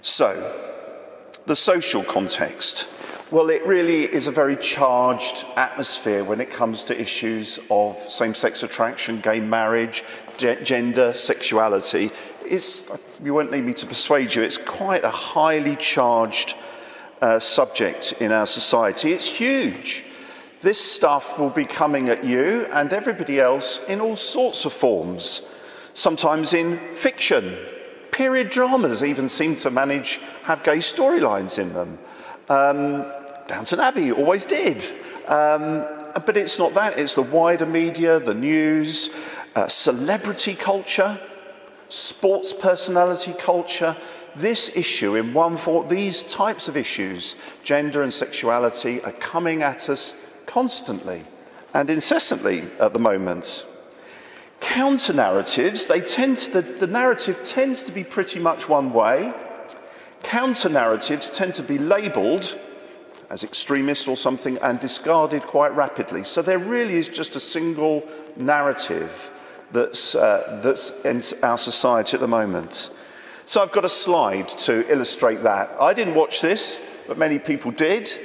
So, the social context. Well, it really is a very charged atmosphere when it comes to issues of same-sex attraction, gay marriage, gender, sexuality. You won't need me to persuade you, it's quite a highly charged subject in our society. It's huge. This stuff will be coming at you and everybody else in all sorts of forms, sometimes in fiction. Period dramas even seem to have gay storylines in them. Downton Abbey always did. But it's not that, it's the wider media, the news, celebrity culture, sports personality culture. This issue in one form, these types of issues, gender and sexuality, are coming at us constantly and incessantly at the moment. Counter-narratives, the narrative tends to be pretty much one way. Counter-narratives tend to be labelled as extremist or something and discarded quite rapidly. So there really is just a single narrative that's in our society at the moment. So I've got a slide to illustrate that. I didn't watch this, but many people did.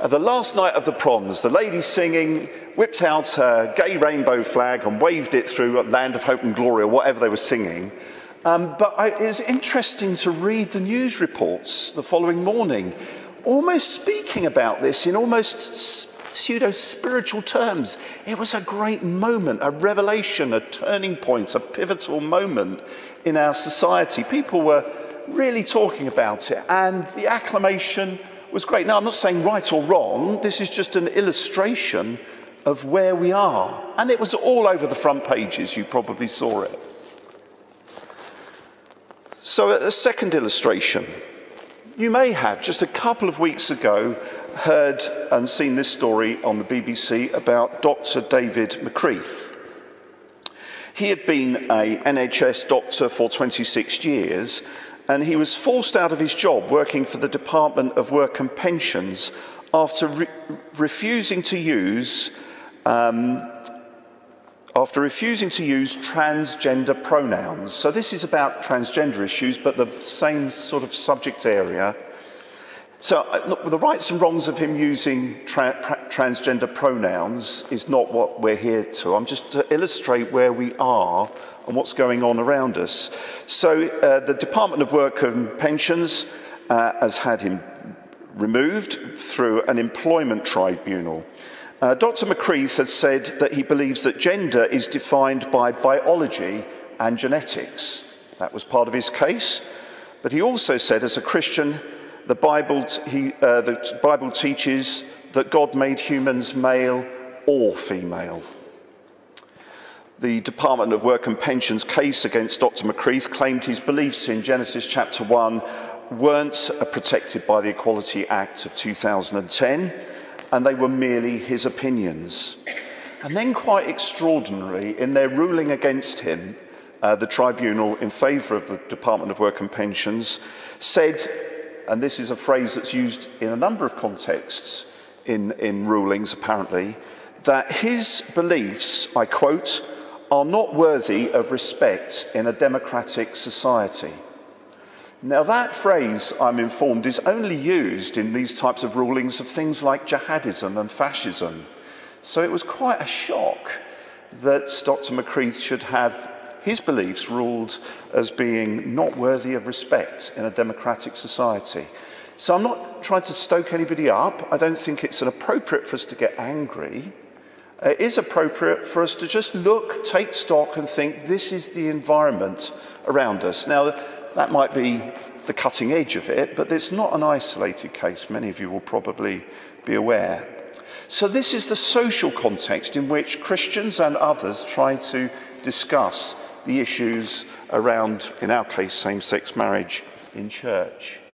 The last night of the proms, the lady singing whipped out her gay rainbow flag and waved it through Land of Hope and Glory or whatever they were singing. But it was interesting to read the news reports the following morning, almost speaking about this in almost pseudo-spiritual terms. It was a great moment, a revelation, a turning point, a pivotal moment in our society. People were really talking about it, and the acclamation was great. Now, I'm not saying right or wrong, this is just an illustration of where we are. And it was all over the front pages, you probably saw it. So a second illustration. You may have, just a couple of weeks ago, heard and seen this story on the BBC about Dr. David McCreath. He had been an NHS doctor for 26 years, and he was forced out of his job working for the Department of Work and Pensions after refusing to use transgender pronouns. So this is about transgender issues, but the same sort of subject area. So the rights and wrongs of him using transgender pronouns is not what we're here to. I'm just to illustrate where we are and what's going on around us. So the Department of Work and Pensions has had him removed through an employment tribunal. Dr. McCreath has said that he believes that gender is defined by biology and genetics. That was part of his case. But he also said, as a Christian, the Bible teaches that God made humans male or female. The Department of Work and Pensions case against Dr. McCreath claimed his beliefs in Genesis chapter 1 weren't protected by the Equality Act of 2010, and they were merely his opinions. And then, quite extraordinarily, in their ruling against him, the tribunal in favour of the Department of Work and Pensions said, and this is a phrase that's used in a number of contexts in rulings apparently, that his beliefs, I quote, are not worthy of respect in a democratic society. Now that phrase, I'm informed, is only used in these types of rulings of things like jihadism and fascism. So it was quite a shock that Dr. McCreath should have his beliefs ruled as being not worthy of respect in a democratic society. So I'm not trying to stoke anybody up. I don't think it's appropriate for us to get angry. It is appropriate for us to just look, take stock and think this is the environment around us. Now, that might be the cutting edge of it, but it's not an isolated case. Many of you will probably be aware. So this is the social context in which Christians and others try to discuss the issues around, in our case, same-sex marriage in church.